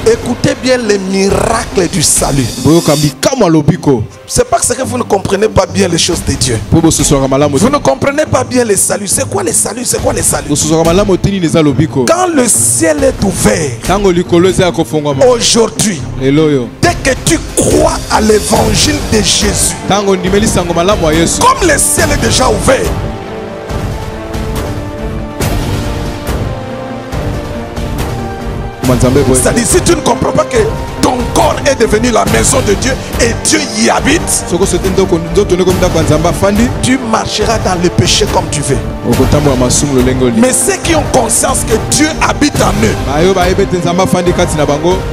Écoutez bien les miracles du salut. C'est parce que vous ne comprenez pas bien les choses de Dieu. Vous ne comprenez pas bien les saluts. C'est quoi les saluts? C'est quoi les saluts? Quand le ciel est ouvert, aujourd'hui, dès que tu crois à l'évangile de Jésus, comme le ciel est déjà ouvert, c'est-à-dire, si tu ne comprends pas que ton corps est devenu la maison de Dieu et Dieu y habite, tu marcheras dans le péché comme tu veux. Mais ceux qui ont conscience que Dieu habite en eux,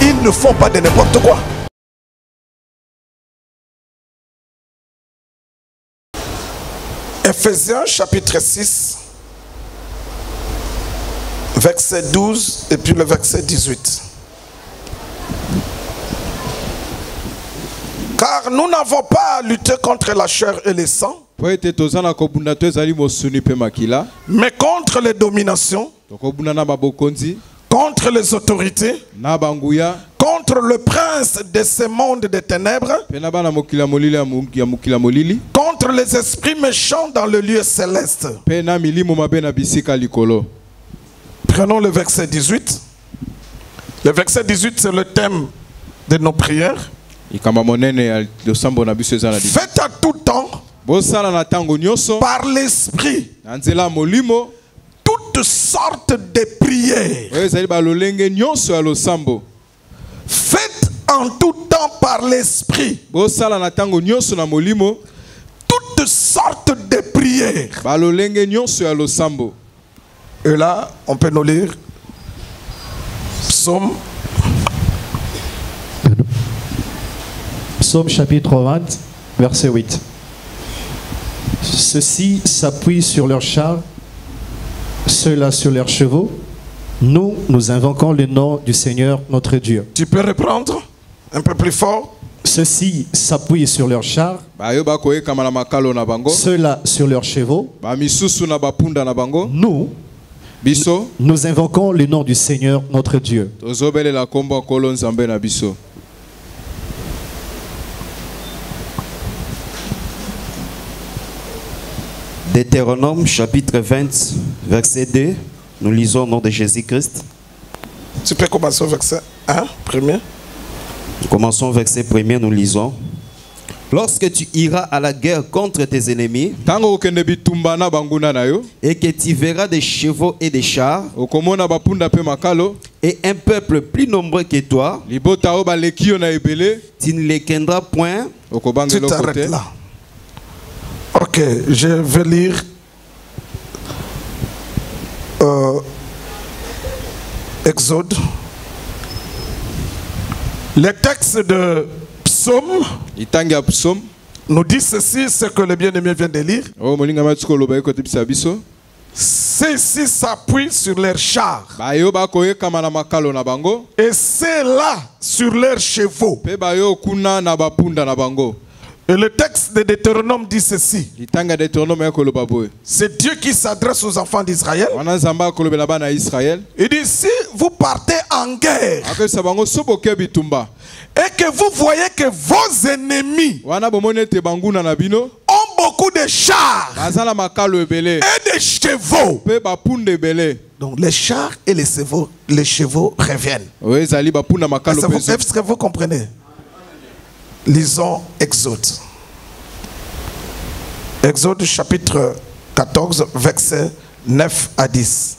ils ne font pas de n'importe quoi. Ephésiens chapitre 6, verset 12 et puis le verset 18. Car nous n'avons pas à lutter contre la chair et le sang, mais contre les dominations, contre les autorités, contre le prince de ce monde des ténèbres, contre les esprits méchants dans le lieu céleste. Prenons le verset 18. Le verset 18, c'est le thème de nos prières. Faites à tout temps, par l'esprit, toutes sortes de prières. Faites en tout temps par l'esprit toutes sortes de prières. Et là, on peut nous lire Psaume chapitre 20, verset 8. Ceux-ci s'appuient sur leurs chars, ceux-là sur leurs chevaux. Nous invoquons le nom du Seigneur notre Dieu. Tu peux reprendre un peu plus fort? Ceux-ci s'appuient sur leurs chars, ceux-là sur leurs chevaux. Nous invoquons le nom du Seigneur notre Dieu. Deutéronome chapitre 20, verset 2, nous lisons au nom de Jésus-Christ. Tu peux commencer au verset 1, premier. Commençons au verset 1er, nous lisons. Lorsque tu iras à la guerre contre tes ennemis et que tu verras des chevaux et des chars et un peuple plus nombreux que toi, tu ne les craindras point. Tu t'arrêtes là. Ok, je vais lire Exode. Le texte de Psaume nous dit ceci, ce que le bien-aimé vient de lire. Ceux-ci s'appuient sur leurs chars et ceux-là sur leurs chevaux. Et le texte de Deutéronome dit ceci. C'est Dieu qui s'adresse aux enfants d'Israël. Il dit, si vous partez en guerre et que vous voyez que vos ennemis ont beaucoup de chars et de chevaux, donc les chars et les chevaux reviennent. Est-ce que vous comprenez? Lisons Exode. Exode chapitre 14, versets 9 à 10.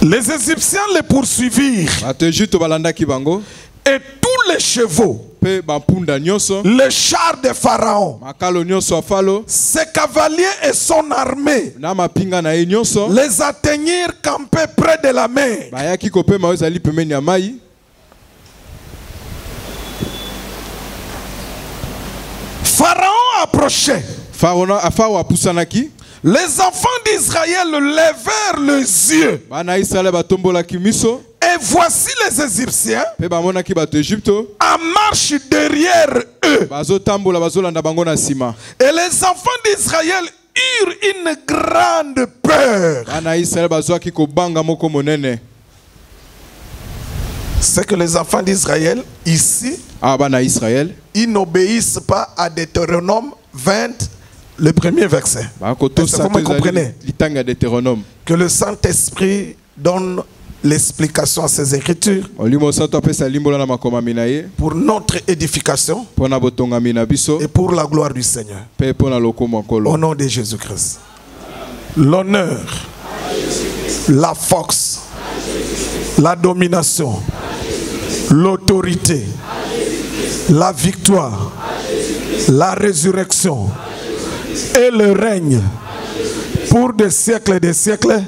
Les Égyptiens les poursuivirent et tous les chevaux, les chars de Pharaon, ses cavaliers et son armée les atteignirent campés près de la mer. Pharaon approchait. Les enfants d'Israël levèrent les yeux. Et voici les Égyptiens en marche derrière eux. Et les enfants d'Israël eurent une grande peur. C'est que les enfants d'Israël, ici, ils n'obéissent pas à Deutéronome 20, le premier verset. Est-ce que vous me comprenez? Que le Saint-Esprit donne l'explication à ces écritures pour notre édification et pour la gloire du Seigneur. Au nom de Jésus-Christ. L'honneur, la force, la domination, l'autorité, la victoire, la résurrection et le règne pour des siècles et des siècles.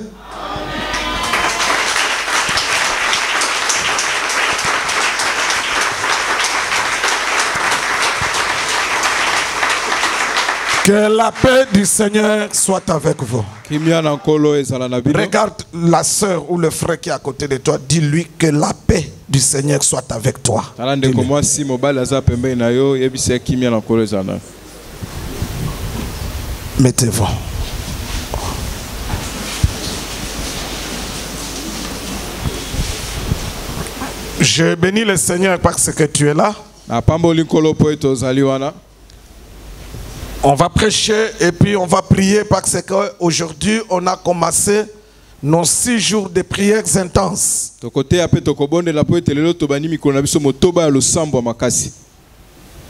Que la paix du Seigneur soit avec vous. Regarde la sœur ou le frère qui est à côté de toi. Dis-lui que la paix du Seigneur soit avec toi. Mettez-vous. Je bénis le Seigneur parce que tu es là. On va prêcher et puis on va prier parce qu'aujourd'hui on a commencé nos 6 jours de prières intenses.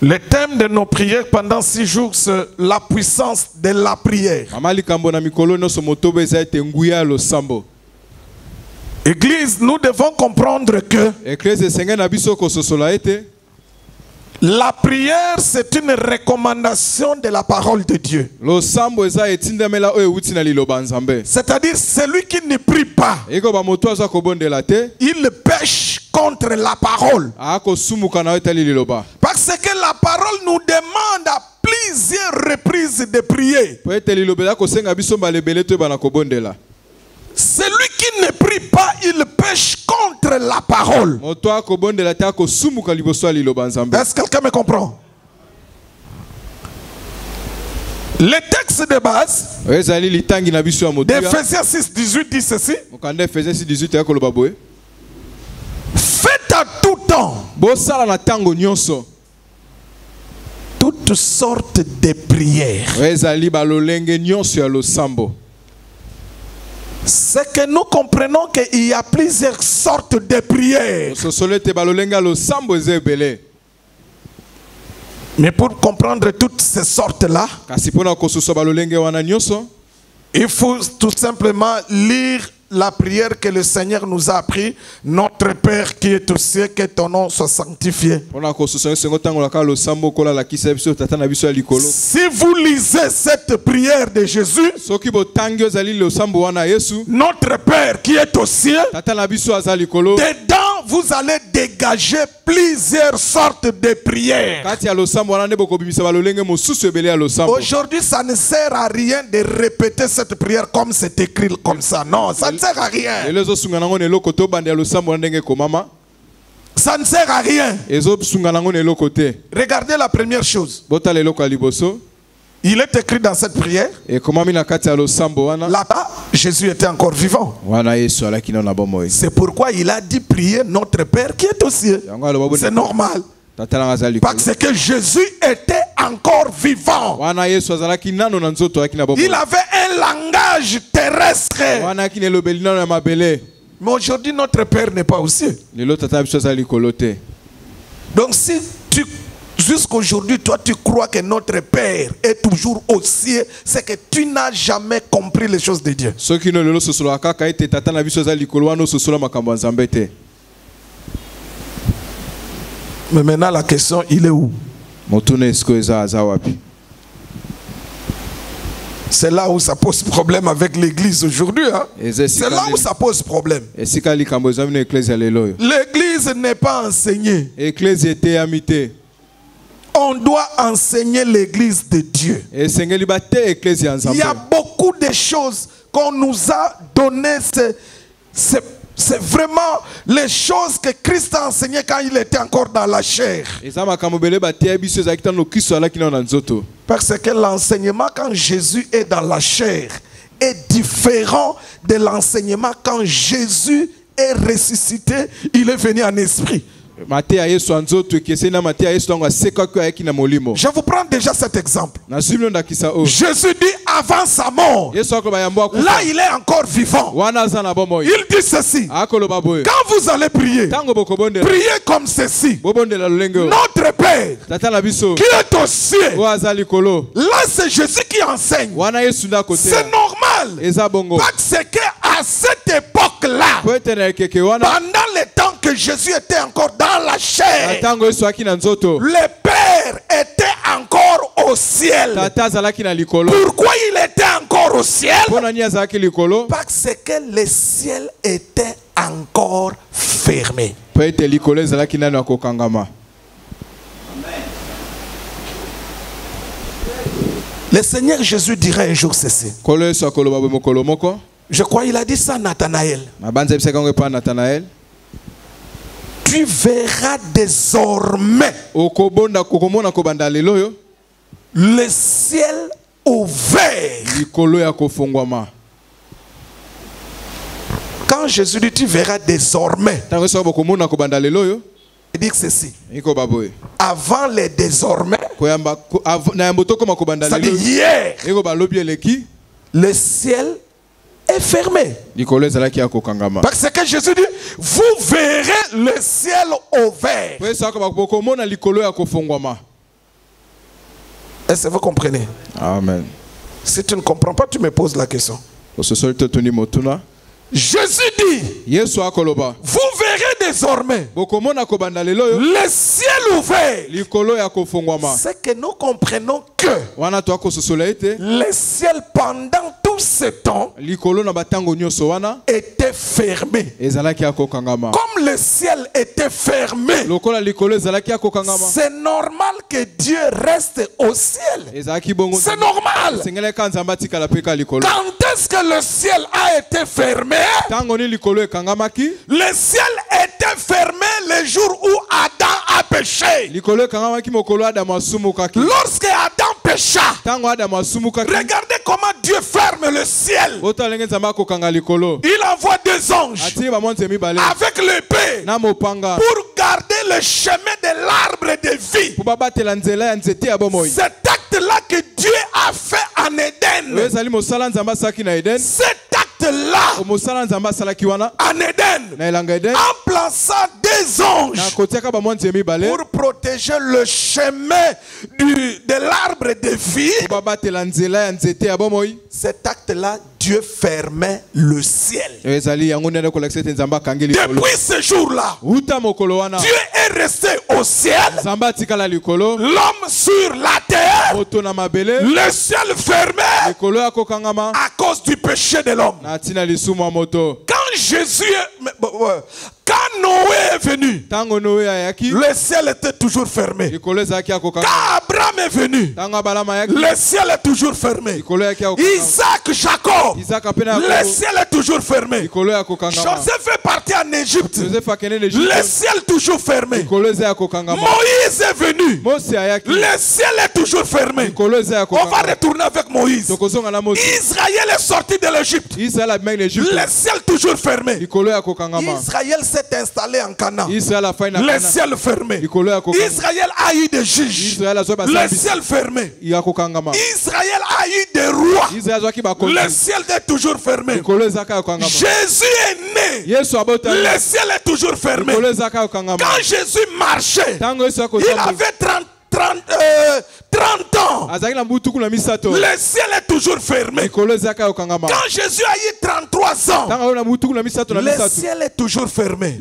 Le thème de nos prières pendant 6 jours, c'est la puissance de la prière. Église, nous devons comprendre que la prière, c'est une recommandation de la parole de Dieu. C'est-à-dire, celui qui ne prie pas, il pêche contre la parole. Parce que la parole nous demande à plusieurs reprises de prier. Celui qui ne prie pas, il pêche contre la parole. Est-ce que quelqu'un me comprend? Le texte de base d'Ephésiens 6, 18 dit ceci. Faites à tout temps toutes sortes de prières. C'est que nous comprenons qu'il y a plusieurs sortes de prières. Mais pour comprendre toutes ces sortes-là, il faut tout simplement lire la prière que le Seigneur nous a appris. Notre Père qui est aux cieux, que ton nom soit sanctifié. Si vous lisez cette prière de Jésus, notre Père qui est aux cieux, dedans vous allez dégager plusieurs sortes de prières. Aujourd'hui, ça ne sert à rien de répéter cette prière comme c'est écrit comme ça. Non, ça ne sert à rien. Ça ne sert à rien. Regardez la première chose. Il est écrit dans cette prière. Là-bas, Jésus était encore vivant. C'est pourquoi il a dit prier notre Père qui est aux cieux. C'est normal. Parce que Jésus était encore vivant. Il avait un langage terrestre. Mais aujourd'hui, notre Père n'est pas aux cieux. Donc si tu jusqu'aujourd'hui, toi, tu crois que notre Père est toujours au ciel, c'est que tu n'as jamais compris les choses de Dieu. Mais maintenant, la question, il est où? C'est là où ça pose problème avec l'église aujourd'hui. Hein? C'est là où ça pose problème. L'église n'est pas enseignée. On doit enseigner l'église de Dieu. Il y a beaucoup de choses qu'on nous a données, ces C'est vraiment les choses que Christ a enseignées quand il était encore dans la chair. Parce que l'enseignement quand Jésus est dans la chair est différent de l'enseignement quand Jésus est ressuscité, il est venu en esprit. Je vous prends déjà cet exemple. Jésus dit avant sa mort, là il est encore vivant. Il dit ceci: quand vous allez prier, priez comme ceci: notre Père qui est aux cieux. Là c'est Jésus qui enseigne. C'est normal parce qu'à cette époque-là, pendant le temps que Jésus était encore dans la chair, le Père était encore au ciel. Pourquoi il était encore au ciel? Parce que le ciel était encore fermé. Le Seigneur Jésus dirait un jour ceci. Je crois qu'il a dit ça à Nathanaël. Tu verras désormais le ciel ouvert. Quand Jésus dit tu verras désormais, il dit que ceci: avant les désormais, c'est-à-dire hier, le ciel est fermé. Parce que Jésus dit vous verrez le ciel ouvert. Est-ce que vous comprenez? Amen. Si tu ne comprends pas, tu me poses la question. Jésus dit vous verrez désormais le ciel ouvert. C'est que nous comprenons que le ciel pendant tout ce temps était fermé. Comme le ciel était fermé, c'est normal que Dieu reste au ciel. C'est normal. Quand est-ce que le ciel a été fermé? Le ciel était fermé le jour où Adam a péché. Lorsque Adam pécha, regardez comment Dieu ferme le ciel. Il envoie des anges avec l'épée pour garder le chemin de l'arbre de vie. Cet acte-là que Dieu a fait en Éden, cet acte-là en Éden, en plaçant des anges pour protéger le chemin de l'arbre de vie, cet acte-là, Dieu fermait le ciel. Depuis ce jour-là, Dieu est resté au ciel, l'homme sur la terre, le ciel fermé à cause du péché de l'homme. Quand Jésus quand Noé est venu, le ciel était toujours fermé. Quand Abraham est venu, le ciel est toujours fermé. Isaac, Jacob, le ciel est toujours fermé. Joseph est parti en Égypte, le ciel est toujours fermé. Moïse est venu, le ciel est toujours fermé. On va retourner avec Moïse. Israël est sorti de l'Égypte, le ciel est toujours fermé. Israël s'est installé en Canaan, le ciel fermé. Israël a eu des juges, le ciel fermé. Israël a eu des rois, le ciel est toujours fermé. Jésus est né, le ciel est toujours fermé. Quand Jésus marchait, il avait 30 ans, le ciel est toujours fermé. Quand Jésus a eu 33 ans, le ciel est toujours fermé.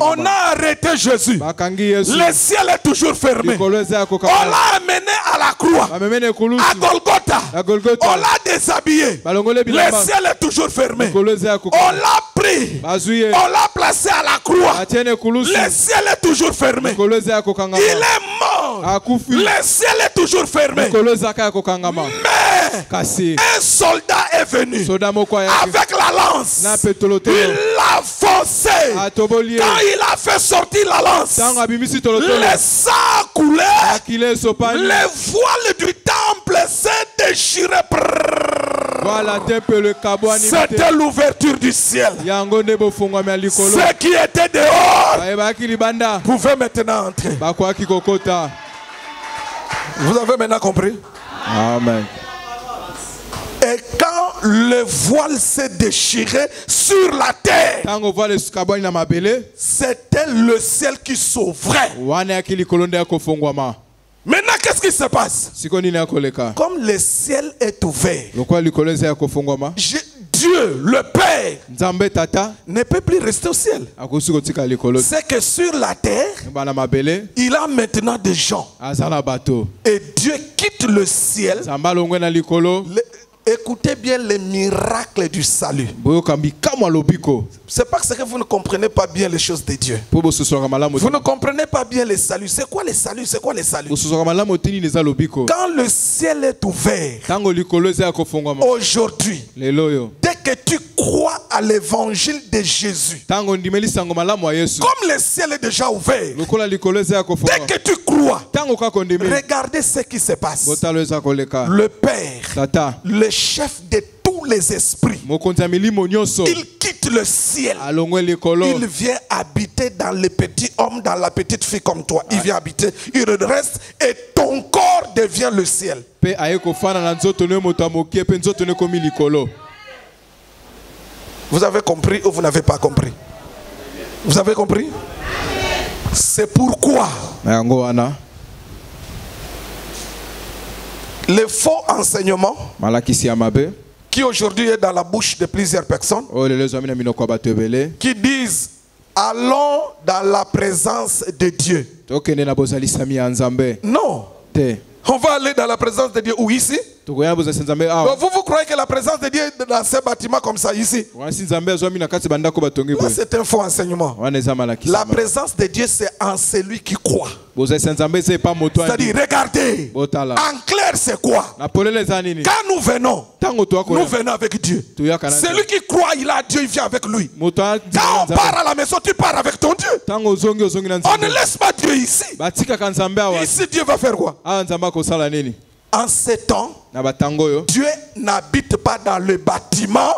On a arrêté Jésus, le ciel est toujours fermé. On l'a amené à la croix, à Golgotha, on l'a déshabillé, le ciel est toujours fermé. On l'a pris, on l'a placé à la croix, le ciel est toujours fermé. Il est mort, le ciel est toujours fermé. Mais un soldat est venu avec la lance, il l'a a foncé, quand il a fait sortir la lance, le sang a coulé, les voiles du temple s'est déchiré. C'était l'ouverture du ciel. Ceux qui étaient dehors pouvaient maintenant entrer. Vous avez maintenant compris? Amen. Et quand le voile s'est déchiré sur la terre, c'était le ciel qui s'ouvrait. Maintenant, qu'est-ce qui se passe? Comme le ciel est ouvert, Dieu, le Père, ne peut plus rester au ciel. C'est que sur la terre, il a maintenant des gens. Et Dieu quitte le ciel. Écoutez bien les miracles du salut. C'est parce que vous ne comprenez pas bien les choses de Dieu. Vous ne comprenez pas bien les saluts. C'est quoi les saluts? C'est quoi les saluts? Quand le ciel est ouvert, aujourd'hui, dès que tu crois à l'évangile de Jésus, comme le ciel est déjà ouvert, dès que tu crois, regardez ce qui se passe. Le Père, le chef de tous les esprits, il quitte le ciel. Il vient habiter dans les petits hommes, dans la petite fille comme toi. Il vient habiter, il reste et ton corps devient le ciel. Vous avez compris ou vous n'avez pas compris? Vous avez compris? C'est pourquoi le faux enseignement qui aujourd'hui est dans la bouche de plusieurs personnes, qui disent allons dans la présence de Dieu. Non. On va aller dans la présence de Dieu où ici? Vous croyez que la présence de Dieu est dans ces bâtiments comme ça ici? Là, c'est un faux enseignement. La présence de Dieu, c'est en celui qui croit. C'est-à-dire, regardez, en clair, c'est quoi? Quand nous venons avec Dieu. Celui qui croit, il a Dieu, il vient avec lui. Quand on part à la maison, tu pars avec ton Dieu. On ne laisse pas Dieu ici. Ici, Dieu va faire quoi? En ces temps, Dieu n'habite pas dans le bâtiment.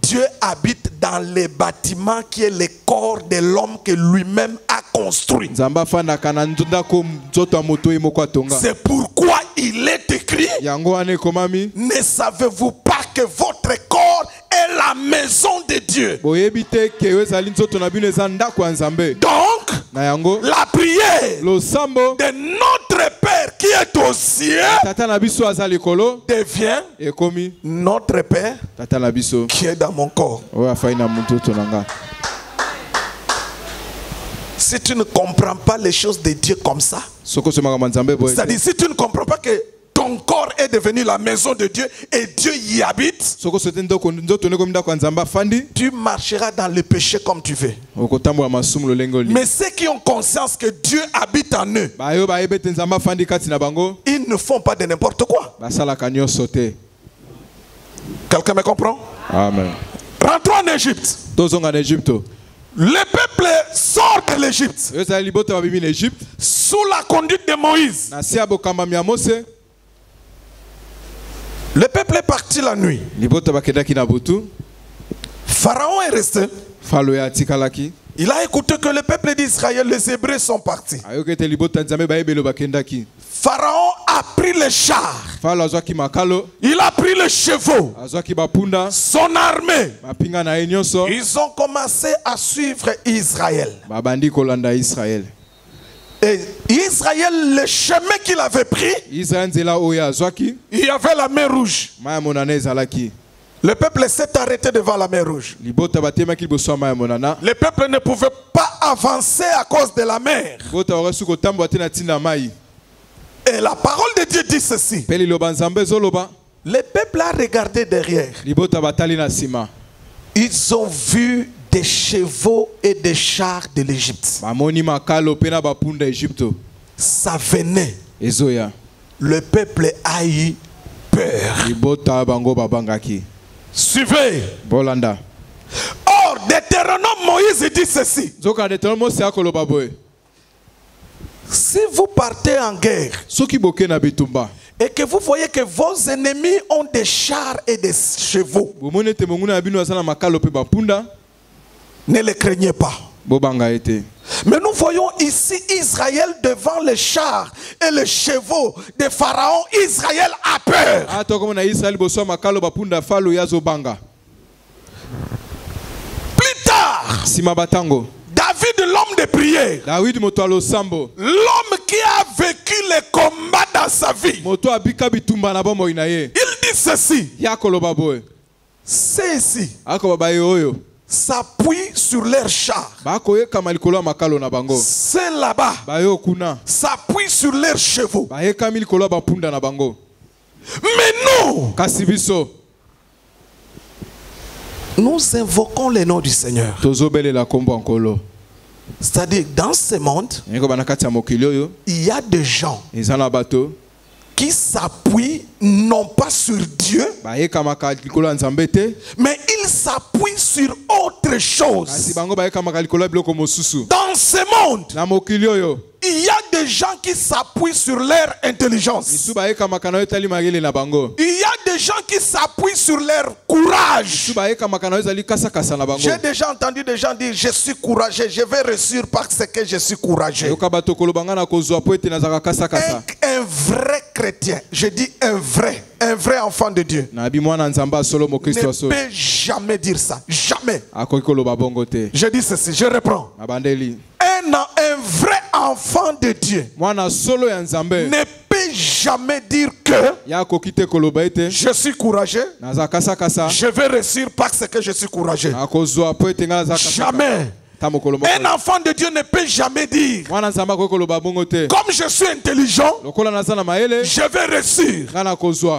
Dieu habite dans le bâtiment qui est le corps de l'homme que lui-même a construit. C'est pourquoi il est écrit: ne savez-vous pas que votre corps est la maison de Dieu? Donc, la prière de notre Père qui est aux cieux devient notre Père qui est dans mon corps. Si tu ne comprends pas les choses de Dieu comme ça, c'est-à-dire si tu ne comprends pas que ton corps est devenu la maison de Dieu et Dieu y habite, tu marcheras dans le péché comme tu veux. Mais ceux qui ont conscience que Dieu habite en eux, ils ne font pas de n'importe quoi. Quelqu'un me comprend? Amen. Rentrons en Égypte. Le peuple sort de l'Égypte sous la conduite de Moïse. Le peuple est parti la nuit. Pharaon est resté. Il a écouté que le peuple d'Israël, les Hébreux, sont partis. Pharaon a pris les chars. Il a pris les chevaux. Son armée. Ils ont commencé à suivre Israël. Et Israël, le chemin qu'il avait pris, il y avait la mer rouge. Le peuple s'est arrêté devant la mer rouge. Le peuple ne pouvait pas avancer à cause de la mer. Et la parole de Dieu dit ceci: le peuple a regardé derrière. Ils ont vu des chevaux et des chars de l'Égypte. Ça venait. Le peuple a eu peur. Suivez. Or, Deutéronome, Moïse dit ceci. Si vous partez en guerre et que vous voyez que vos ennemis ont des chars et des chevaux, ne les craignez pas. Mais nous voyons ici Israël devant les chars et les chevaux de Pharaon. Israël a peur. Plus tard, David, l'homme de prière, l'homme qui a vécu les combats dans sa vie, il dit ceci. C'est ici. S'appuie sur leurs chars. C'est là-bas. S'appuie sur leurs chevaux. Mais nous invoquons le nom du Seigneur. C'est-à-dire, dans ce monde, il y a des gens qui s'appuient non pas sur Dieu, mais ils s'appuient sur autre chose. Dans ce monde, il y a des gens qui s'appuient sur leur intelligence. Il y a des gens qui s'appuient sur leur courage. J'ai déjà entendu des gens dire: je suis courageux, je vais réussir parce que je suis courageux. Un vrai chrétien, je dis un vrai enfant de Dieu, ne peut jamais dire ça. Jamais. Je dis ceci, je reprends. Un vrai enfant de Dieu ne peut jamais dire que je suis courageux, je vais réussir parce que je suis courageux. Jamais. Un enfant de Dieu ne peut jamais dire: comme je suis intelligent, je vais réussir.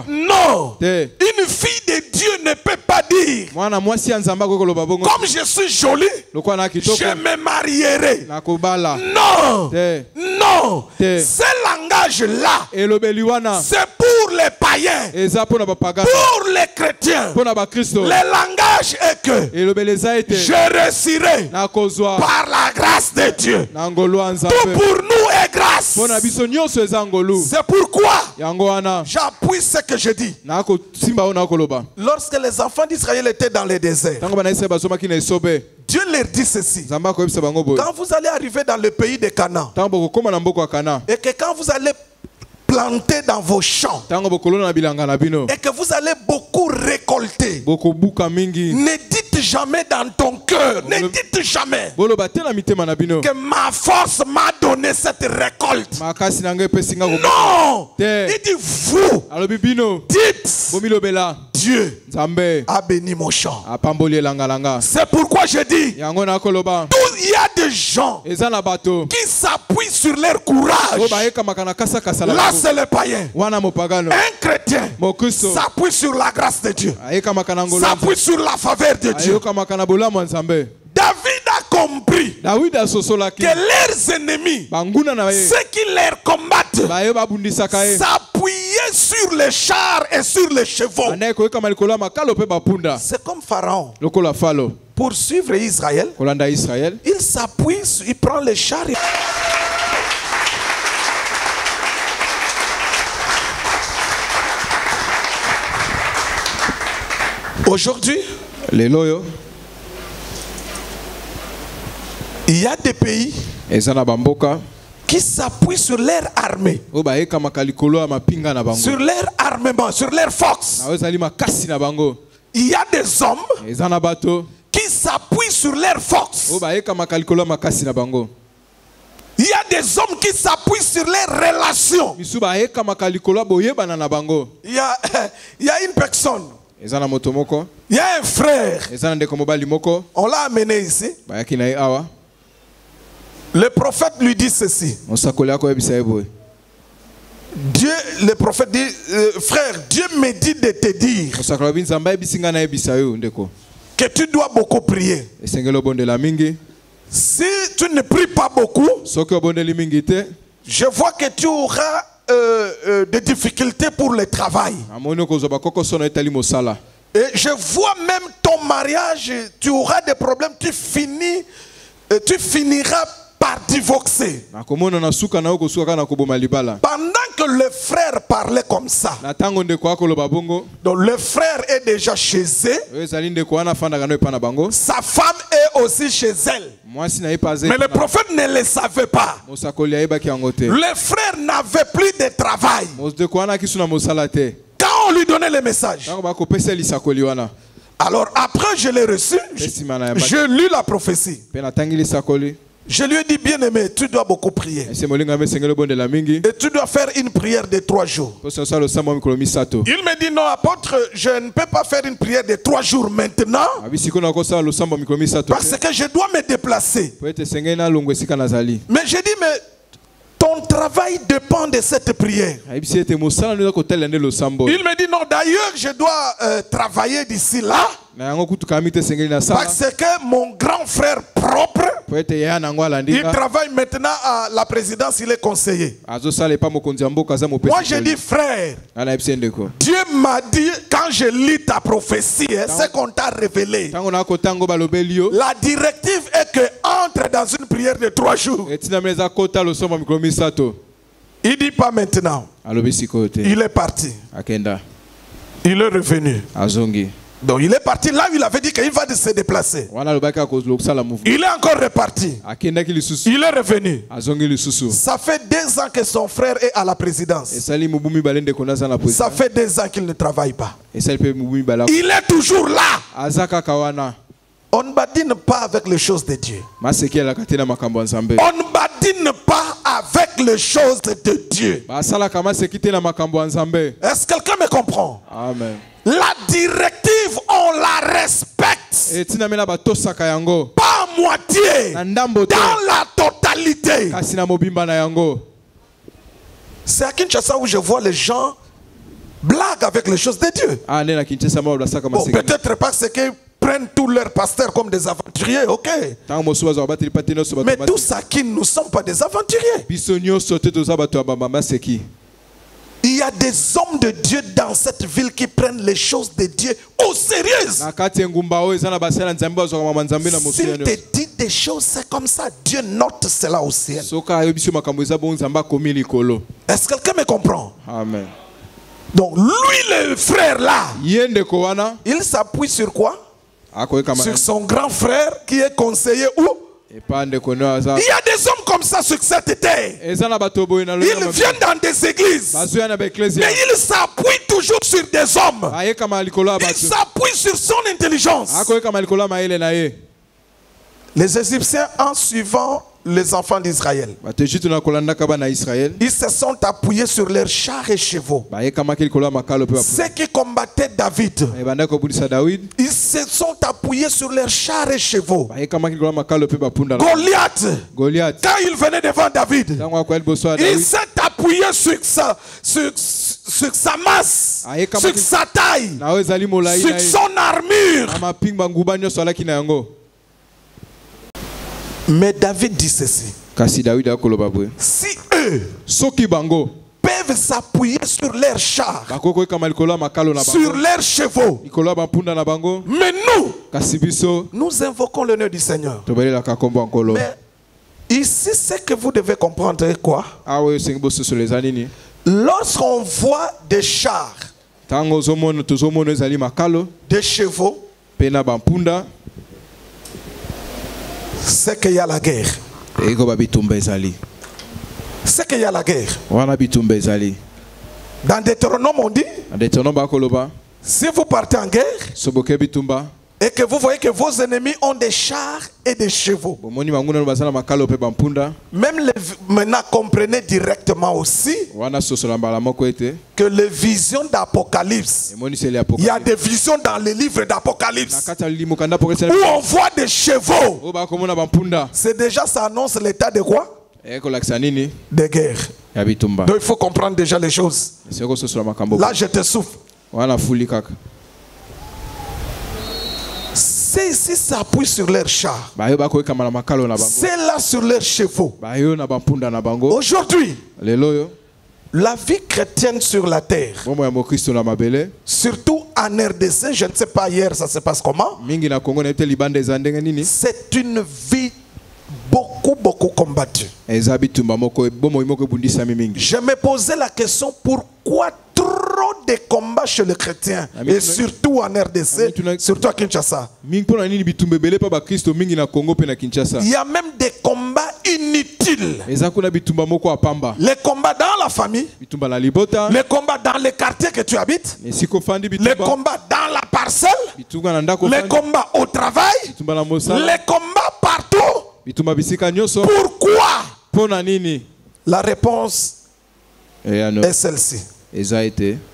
Non. Une fille de Dieu ne peut pas dire: comme je suis jolie, je me marierai. Non. Non. Ce langage-là, c'est pour les païens. Pour les chrétiens, le langage est que je réussirai par la grâce de Dieu. Tout pour nous est grâce. C'est pourquoi j'appuie ce que je dis. Lorsque les enfants d'Israël étaient dans le désert, Dieu leur dit ceci: quand vous allez arriver dans le pays de Canaan, et que quand vous allez planter dans vos champs, et que vous allez beaucoup récolter, ne dites jamais dans ton cœur, ne dites jamais que ma force m'a donné cette récolte. Non. Il dit: vous dites: Dieu a béni mon champ. C'est pourquoi je dis, il y a des gens qui s'appuient sur leur courage. Là, c'est le païen. Un chrétien s'appuie sur la grâce de Dieu, s'appuie sur la faveur de Dieu. David a compris que leurs ennemis, ceux qui les combattent, s'appuyaient sur les chars et sur les chevaux. C'est comme Pharaon. Pour suivre Israël, il s'appuie, il prend les chars. Aujourd'hui, il y a des pays qui s'appuient sur leur armée, sur leur armement, sur leur force. Il y a des hommes qui s'appuient sur leur force. Il y a des hommes qui s'appuient sur leurs relations. Il y a une personne, il y a un frère, on l'a amené ici. Le prophète lui dit ceci. Dieu, le prophète dit: frère, Dieu me dit de te dire que tu dois beaucoup prier. Si tu ne pries pas beaucoup, je vois que tu auras des difficultés pour le travail. Et je vois même ton mariage, tu auras des problèmes, tu finiras par divorcer. Pendant que le frère parlait comme ça, donc le frère est déjà chez eux, sa femme est aussi chez elle. Mais le prophète ne le savait pas. Le frère n'avait plus de travail. Quand on lui donnait le message, alors après je l'ai reçu, je lu la prophétie. Je lui ai dit, bien aimé, tu dois beaucoup prier. Et tu dois faire une prière de 3 jours. Il me dit, non apôtre, je ne peux pas faire une prière de 3 jours maintenant. Parce que je dois me déplacer. Mais j'ai dit, mais ton travail dépend de cette prière. Il me dit, non, d'ailleurs, je dois travailler d'ici là. Parce que mon grand frère propre, il travaille maintenant à la présidence, il est conseiller. Moi j'ai dit, frère, Dieu m'a dit, quand je lis ta prophétie, ce qu'on t'a révélé, la directive est que entre dans une prière de 3 jours. Il dit pas maintenant. Il est parti. Il est revenu. Donc il est parti là où il avait dit qu'il va se déplacer. Il est encore reparti. Il est revenu. Ça fait 2 ans que son frère est à la présidence. Ça fait 2 ans qu'il ne travaille pas. Il est toujours là. On ne badine pas avec les choses de Dieu. On ne badine pas avec les choses de Dieu. Est-ce que quelqu'un me comprend? Amen. La directive, on la respecte. Pas à moitié. Dans la totalité. C'est à Kinshasa où je vois les gens blaguent avec les choses de Dieu. Bon, peut-être parce qu'ils prennent tous leurs pasteurs comme des aventuriers, ok. Mais tous à qui nous ne sommes pas des aventuriers. Il y a des hommes de Dieu dans cette ville qui prennent les choses de Dieu au sérieux. S'il te dit des choses, c'est comme ça. Dieu note cela au ciel. Est-ce que quelqu'un me comprend? Amen. Donc lui, le frère là, il s'appuie sur quoi? Sur son grand frère qui est conseiller où? Il y a des hommes comme ça sur cette terre. Ils viennent dans des églises. Mais ils s'appuient toujours sur des hommes. Ils s'appuient sur son intelligence. Les Égyptiens, en suivant les enfants d'Israël, ils se sont appuyés sur leurs chars et chevaux. Ceux qui combattaient David, ils se sont appuyés sur leurs chars et chevaux. Goliath, quand il venait devant David, il s'est appuyé sur sa masse, sur sa taille, sur son armure. Mais David dit ceci. Si eux peuvent s'appuyer sur leurs chars, sur leurs chevaux, mais nous invoquons le nom du Seigneur. Mais ici, ce que vous devez comprendre est quoi? Lorsqu'on voit des chars, des chevaux, c'est qu'il y a la guerre. C'est qu'il y a la guerre. Dans Deutéronome on dit, si vous partez en guerre et que vous voyez que vos ennemis ont des chars et des chevaux, même maintenant comprenez directement aussi que les visions d'Apocalypse, il y a des visions dans les livres d'Apocalypse où on voit des chevaux. C'est déjà, ça annonce l'état de quoi? De guerre. Donc il faut comprendre déjà les choses. Là je te souffle. C'est ici, ça appuie sur leurs chars. C'est là sur leurs chevaux. Aujourd'hui, la vie chrétienne sur la terre, surtout en RDC, je ne sais pas hier ça se passe comment. C'est une vie beaucoup combattue. Je me posais la question, pourquoi trop de combats chez les chrétiens et surtout en RDC, surtout à Kinshasa. Il y a même des combats inutiles. Les combats dans la famille, les combats dans les quartiers que tu habites, les combats dans la parcelle, les combats au travail, les combats partout. Pourquoi? La réponse est celle-ci.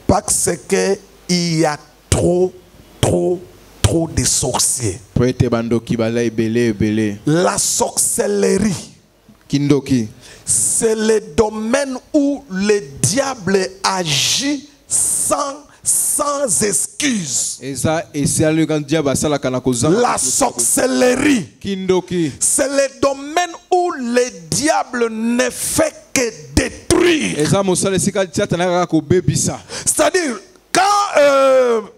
Parce qu'il y a trop de sorciers. La sorcellerie, c'est le domaine où le diable agit sans excuse. La sorcellerie, c'est le domaine où le diable ne fait que détruire. C'est-à-dire, quand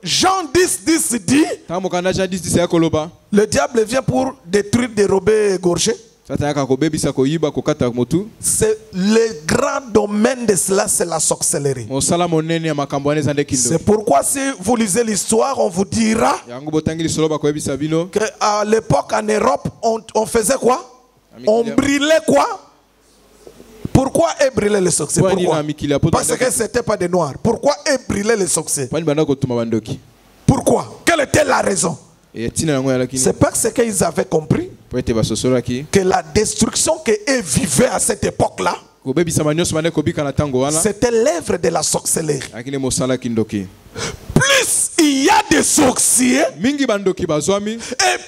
Jean 10 dit, le diable vient pour détruire, dérober, égorger. C'est le grand domaine de cela, c'est la sorcellerie. C'est pourquoi si vous lisez l'histoire, on vous dira qu'à l'époque en Europe, on faisait quoi? On brûlait quoi? Pourquoi eux brûlaient les sorciers? Pourquoi? Parce que ce n'était pas des noirs. Pourquoi eux brûlaient les sorciers? Pourquoi? Quelle était la raison? C'est parce qu'ils avaient compris que la destruction qu'eux vivaient à cette époque-là, c'était l'œuvre de la sorcellerie. Plus il y a des sorciers, et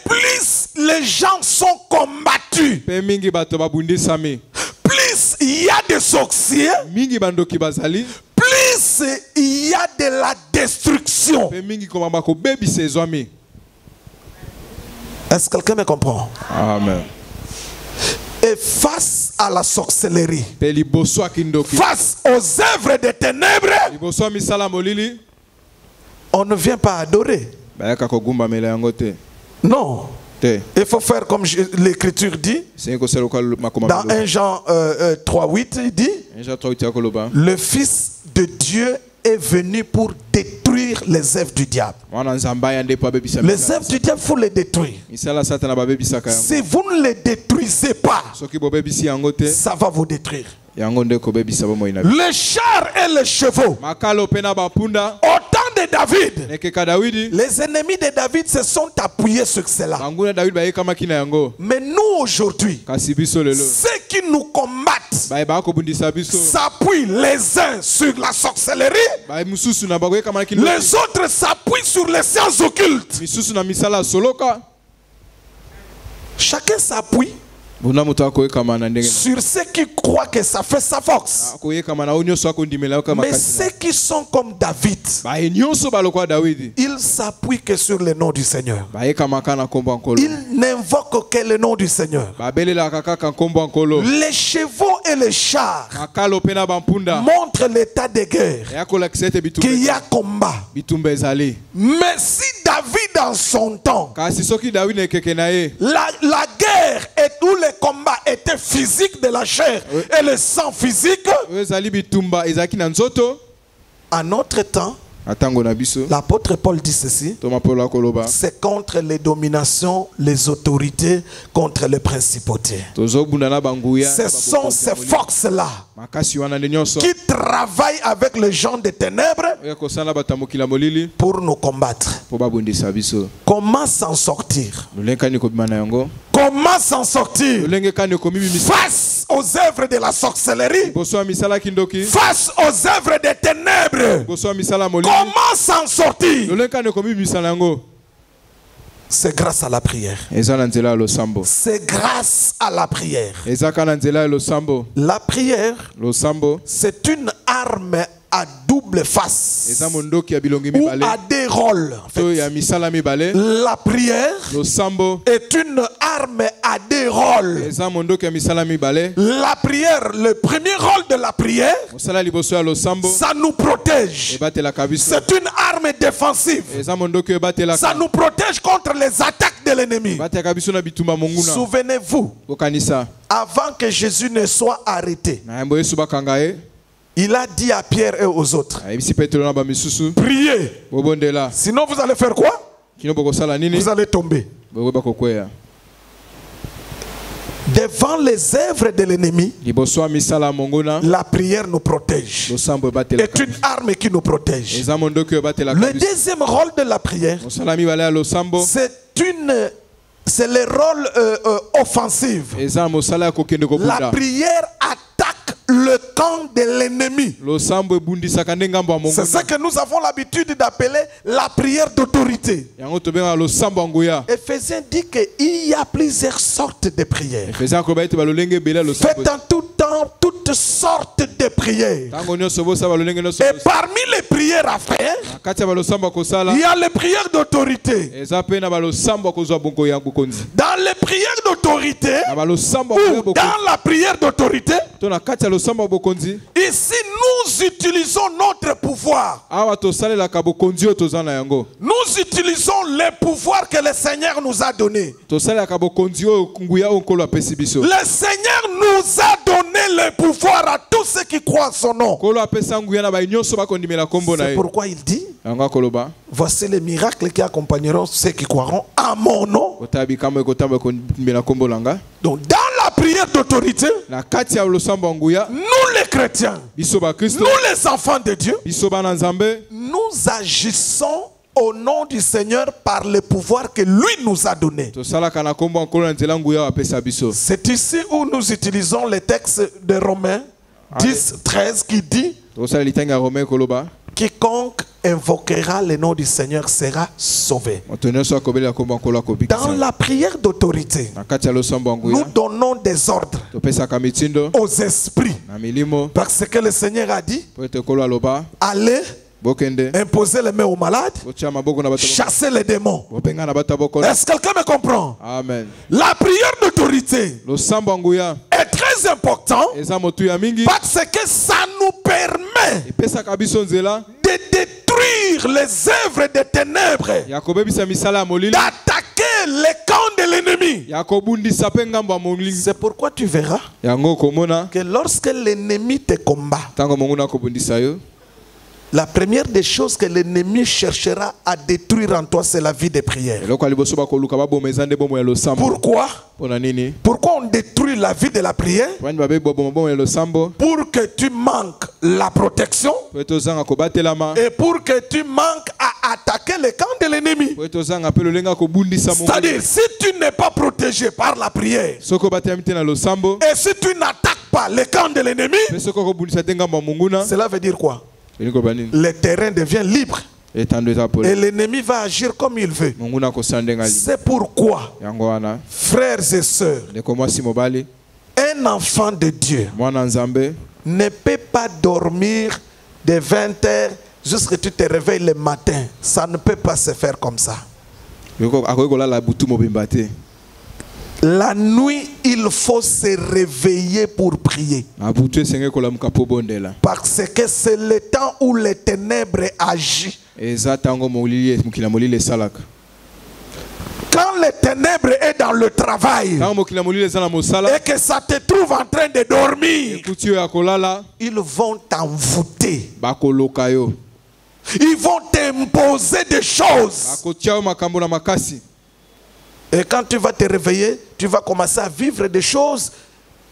plus les gens sont combattus. Plus il y a des sorciers, plus il y a de la destruction. Est-ce que quelqu'un me comprend? Amen. Et face à la sorcellerie, face aux œuvres des ténèbres, on ne vient pas adorer. Non. Il faut faire comme l'écriture dit. Dans 1 Jean 3:8, il dit, le Fils de Dieu est venu pour détruire les œuvres du diable. Les œuvres du diable, il faut les détruire. Si vous ne les détruisez pas, ça va vous détruire. Les chars et les chevaux, au temps de David, les ennemis de David se sont appuyés sur cela. Mais nous aujourd'hui, ceux qui nous combattent s'appuient les uns sur la sorcellerie, les autres s'appuient sur les sciences occultes. Chacun s'appuie sur ceux qui croient que ça fait sa force. Mais ceux qui sont comme David, ils s'appuient que sur le nom du Seigneur. Ils n'invoquent que le nom du Seigneur. Les chevaux et les chars montrent l'état de guerre, qu'il y a combat. Mais si David en son temps, la guerre et tous les combats étaient physiques de la chair et le sang physique, en notre temps, l'apôtre Paul dit ceci, c'est contre les dominations, les autorités, contre les principautés. Ce sont ces forces-là qui travaillent avec les gens des ténèbres pour nous combattre. Comment s'en sortir? Comment s'en sortir face aux œuvres de la sorcellerie, face aux œuvres des ténèbres? Comment s'en sortir? C'est grâce à la prière. C'est grâce à la prière. La prière, c'est une arme à double face ou à des rôles. En fait. La prière est une arme a des rôles. La prière, le premier rôle de la prière, ça nous protège. C'est une arme défensive. Ça nous protège contre les attaques de l'ennemi. Souvenez-vous, avant que Jésus ne soit arrêté, il a dit à Pierre et aux autres, priez. Sinon vous allez faire quoi? Vous allez tomber. Devant les œuvres de l'ennemi, la prière nous protège. C'est une arme qui nous protège. Le deuxième rôle de la prière, c'est le rôle offensif. La prière attaque le camp de l'ennemi. C'est ça que nous avons l'habitude d'appeler la prière d'autorité. Éphésiens dit qu'il y a plusieurs sortes de prières. Faites en tout temps toutes sortes de prières. Et parmi les prières à faire, il y a les prières d'autorité. Dans les prières d'autorité, ou dans la prière d'autorité, ici nous utilisons notre pouvoir. Nous utilisons les pouvoirs que le Seigneur nous a donnés. Le Seigneur nous a donné le pouvoir à tous ceux qui croient en son nom. C'est pourquoi il dit, voici les miracles qui accompagneront ceux qui croiront à mon nom. Donc dans la prière d'autorité, nous les chrétiens, nous les enfants de Dieu, nous agissons au nom du Seigneur par le pouvoir que lui nous a donné. C'est ici où nous utilisons le texte de Romains 10, 13 qui dit, quiconque invoquera le nom du Seigneur sera sauvé. Dans la prière d'autorité, nous donnons des ordres aux esprits. Parce que le Seigneur a dit, allez, imposer les mains aux malades, chasser les démons. Est-ce que quelqu'un me comprend? Amen. La prière d'autorité est très importante parce que ça nous permet de détruire les œuvres des ténèbres, d'attaquer les camps de l'ennemi. C'est pourquoi tu verras que lorsque l'ennemi te combat, la première des choses que l'ennemi cherchera à détruire en toi, c'est la vie de prière. Pourquoi? Pourquoi on détruit la vie de la prière? Pour que tu manques la protection et pour que tu manques à attaquer les camps de l'ennemi. C'est-à-dire, si tu n'es pas protégé par la prière et si tu n'attaques pas les camps de l'ennemi, cela veut dire quoi? Le terrain devient libre et l'ennemi va agir comme il veut. C'est pourquoi, frères et sœurs, un enfant de Dieu ne peut pas dormir de 20h jusqu'à ce que tu te réveilles le matin. Ça ne peut pas se faire comme ça. La nuit, il faut se réveiller pour prier. Parce que c'est le temps où les ténèbres agissent. Quand les ténèbres est dans le travail et que ça te trouve en train de dormir, ils vont t'envoûter. Ils vont t'imposer des choses. Et quand tu vas te réveiller, tu vas commencer à vivre des choses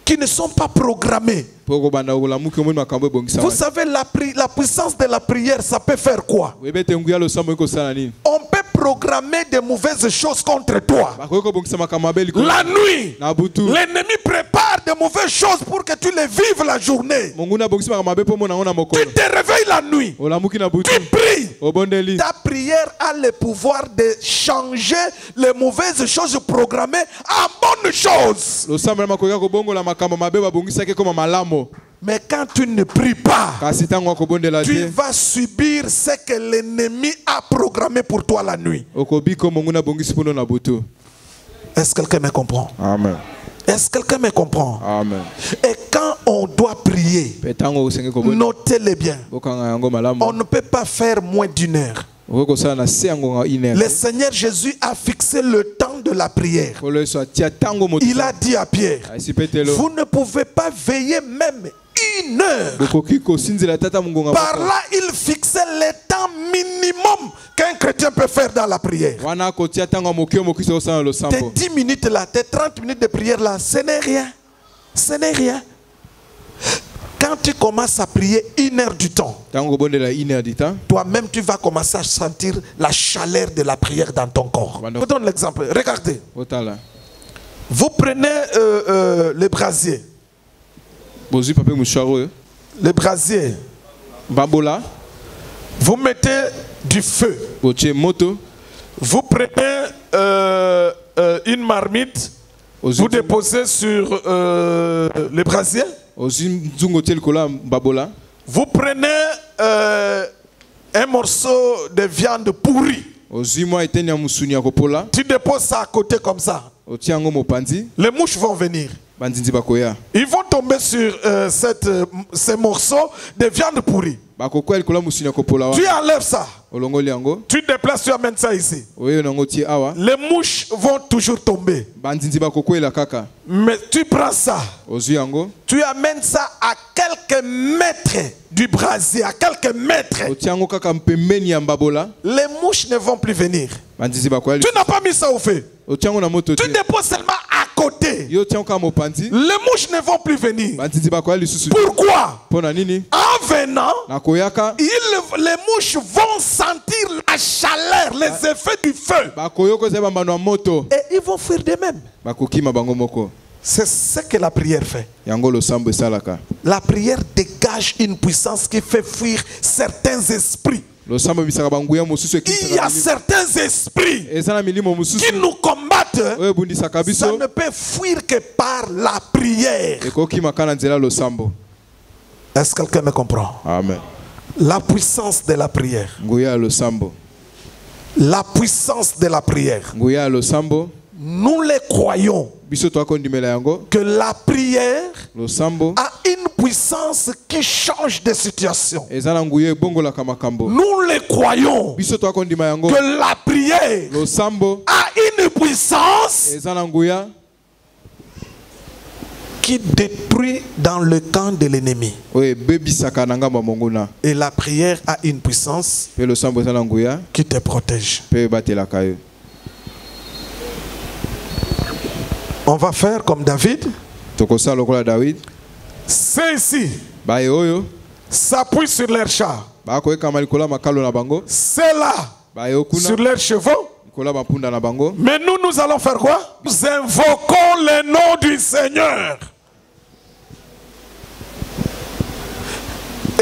qui ne sont pas programmées. Vous savez, la puissance de la prière, ça peut faire quoi? On peut programmer de mauvaises choses contre toi. La nuit, l'ennemi prépare de mauvaises choses pour que tu les vives la journée. Tu te réveilles la nuit, tu pries. Ta prière a le pouvoir de changer les mauvaises choses programmées en bonnes choses. Mais quand tu ne pries pas, tu vas subir ce que l'ennemi a programmé pour toi la nuit. Est-ce que quelqu'un me comprend? Amen. Est-ce que quelqu'un me comprend? Amen. Et quand on doit prier, notez-les bien. On ne peut pas faire moins d'une heure. Le Seigneur Jésus a fixé le temps de la prière. Il a dit à Pierre, vous ne pouvez pas veiller même une heure. Par là, il fixait le temps minimum qu'un chrétien peut faire dans la prière. Tes 10 minutes là, tes 30 minutes de prière là, ce n'est rien. Ce n'est rien. Quand tu commences à prier 1 heure du temps, toi-même tu vas commencer à sentir la chaleur de la prière dans ton corps. Je vous donne l'exemple. Regardez. Vous prenez le brasier. Le brasier. Vous mettez du feu. Vous prenez une marmite. Vous déposez sur le brasier. Vous prenez un morceau de viande pourrie. Tu déposes ça à côté comme ça. Les mouches vont venir. Ils vont tomber sur ces morceaux de viande pourrie. Tu enlèves ça. Tu déplaces, tu amènes ça ici. Les mouches vont toujours tomber. Mais tu prends ça. Tu amènes ça à quelques mètres du brasier, à quelques mètres. Les mouches ne vont plus venir. Tu n'as pas mis ça au feu. Tu déposes seulement à côté. Les mouches ne vont plus venir. Pourquoi? En venant, les mouches vont sentir la chaleur, les effets du feu. Et ils vont fuir d'eux-mêmes. C'est ce que la prière fait. La prière dégage une puissance qui fait fuir certains esprits. Il y a certains esprits qui nous combattent. Ça ne peut fuir que par la prière. Est-ce que quelqu'un me comprend? Amen. La puissance de la prière. La puissance de la prière. Nous les croyons que la prière a une puissance qui change de situation. Nous les croyons que la prière a une puissance qui détruit dans le camp de l'ennemi. Et la prière a une puissance qui te protège. On va faire comme David. Ceux-ci s'appuient sur leurs chars. Ceux-là sur leurs chevaux. Mais nous allons faire quoi? Nous invoquons le nom du Seigneur.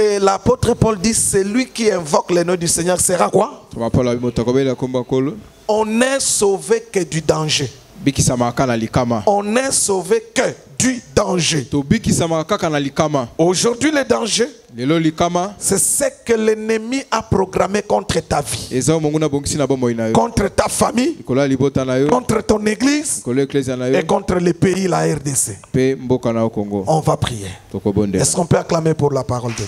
Et l'apôtre Paul dit, celui qui invoque le nom du Seigneur sera quoi? On n'est sauvé que du danger. On n'est sauvé que du danger. Aujourd'hui, le danger, c'est ce que l'ennemi a programmé contre ta vie, contre ta famille, contre ton église et contre le pays, la RDC. On va prier. Est-ce qu'on peut acclamer pour la parole de Dieu?